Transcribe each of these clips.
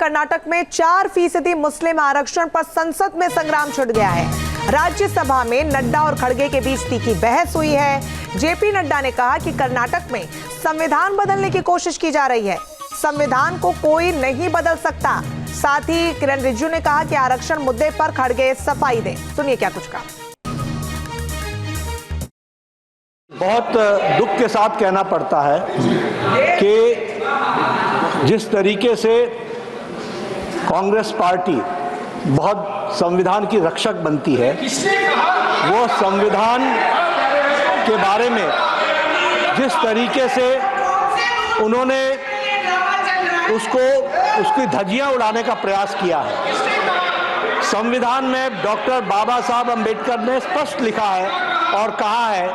कर्नाटक में 4% मुस्लिम आरक्षण पर संसद में संग्राम छिड़ गया है। राज्यसभा में नड्डा और खड़गे के बीच तीखी बहस हुई है। जेपी नड्डा ने कहा कि कर्नाटक में संविधान बदलने की कोशिश की जा रही है। संविधान को कोई नहीं बदल सकता। साथ ही किरण रिजिजू ने कहा कि आरक्षण मुद्दे पर खड़गे सफाई दें। सुनिए क्या कुछ कहा। बहुत दुख के साथ कहना पड़ता है कि जिस तरीके से कांग्रेस पार्टी बहुत संविधान की रक्षक बनती है, वो संविधान के बारे में जिस तरीके से उन्होंने उसकी धज्जियां उड़ाने का प्रयास किया है। संविधान में डॉक्टर बाबा साहब अंबेडकर ने स्पष्ट लिखा है और कहा है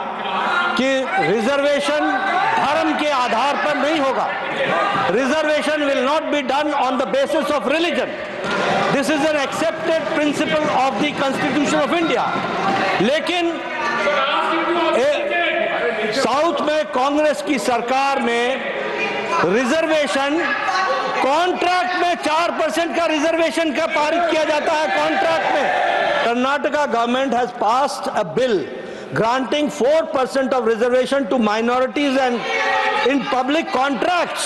कि रिजर्वेशन धर्म के आधार पर नहीं होगा। Reservation will not be done on the basis of religion. This is an accepted principle of the constitution of India. लेकिन साउथ में कांग्रेस की सरकार में रिजर्वेशन कॉन्ट्रैक्ट में 4% का रिजर्वेशन का पारित किया जाता है। कॉन्ट्रैक्ट में Karnataka government has passed a bill granting 4% of reservation to minorities and in public contracts.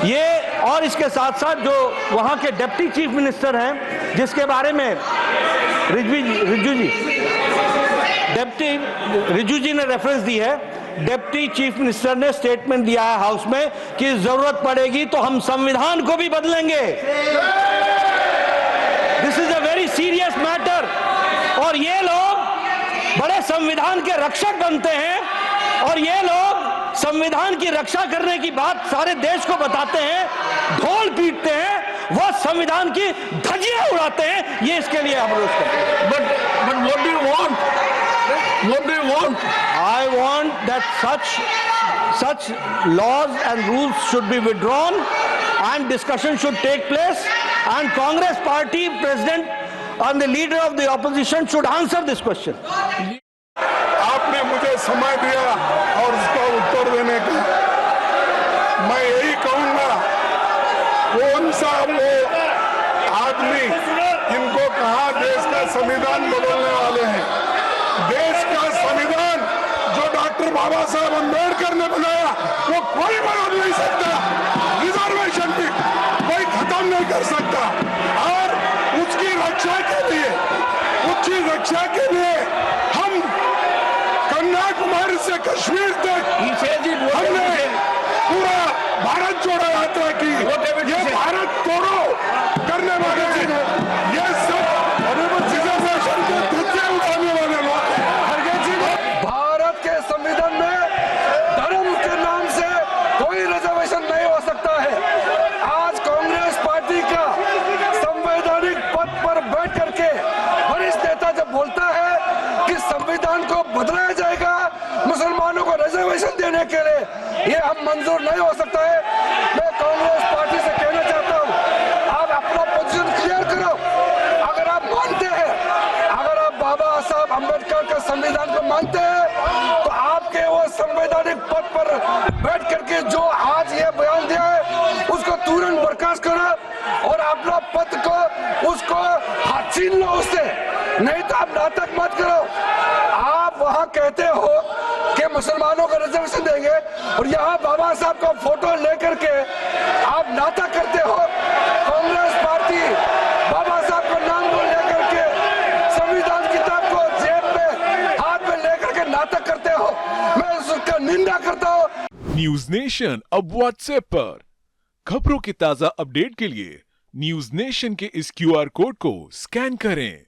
ये और इसके साथ साथ जो वहां के डिप्टी चीफ मिनिस्टर हैं, जिसके बारे में रिजिजू जी ने रेफरेंस दी है, डिप्टी चीफ मिनिस्टर ने स्टेटमेंट दिया है हाउस में कि जरूरत पड़ेगी तो हम संविधान को भी बदलेंगे। This is a very serious matter. और ये लोग बड़े संविधान के रक्षक बनते हैं और ये लोग संविधान की रक्षा करने की बात सारे देश को बताते हैं, ढोल पीटते हैं, वो संविधान की धज्जियां उड़ाते हैं। ये इसके लिए हम रोज करते हैं। But what do you want? What do you want? I want that such laws and rules should be withdrawn and discussion should take place and Congress party president and the leader of the opposition should answer this question. आपने मुझे समय दिया और उसका उत्तर देने का। मैं यही कहूंगा, कौन सा वो आदमी इनको कहा देश का संविधान बदलने वाले हैं। देश का संविधान जो डॉक्टर बाबा साहब अंबेडकर ने बनाया वो कोई बदल नहीं सकता। रिजर्वेशन भी कोई खत्म नहीं कर सकता। और उसकी रक्षा के लिए हम कन्याकुमारी से कश्मीर तक हमने पूरा भारत जोड़ो यात्रा की। ये भारत तोड़ो करने वाले ये सब रिजर्वेशन के धज्जे उड़ाने वाले लोग। भारत के संविधान में धर्म के नाम से कोई रिजर्वेशन नहीं हो सकता है। आज कांग्रेस पार्टी का संवैधानिक पद पर बैठ करके वरिष्ठ नेता जब बोलता है कि संविधान को बदलाया जाएगा मुसलमानों को रिजर्वेशन देने के लिए, ये हम मंजूर नहीं हो सकता है। मैं कांग्रेस पार्टी से कहना चाहता हूँ, आप अपना पोजीशन क्लियर करो। अगर आप मानते हैं, अगर आप बाबा साहब अंबेडकर का संविधान को मानते हैं, तो आपके वो संवैधानिक पद पर बैठ करके जो आज ये बयान दिया है उसको तुरंत बर्खास्त करो और अपना पद को उसको हाथ छीन लो उससे, नहीं तो आप नाटक मत करो। आप वहां कहते हो कि मुसलमानों को रिजर्वेशन देंगे और यहाँ बाबा साहब का फोटो लेकर के आप नाटक करते हो। कांग्रेस पार्टी बाबा साहब का नाम को लेकर के संविधान किताब को जेब में हाथ में लेकर के नाटक करते हो। मैं उसका निंदा करता हूँ। न्यूज नेशन अब व्हाट्सएप पर खबरों की ताजा अपडेट के लिए न्यूज नेशन के इस QR कोड को स्कैन करें।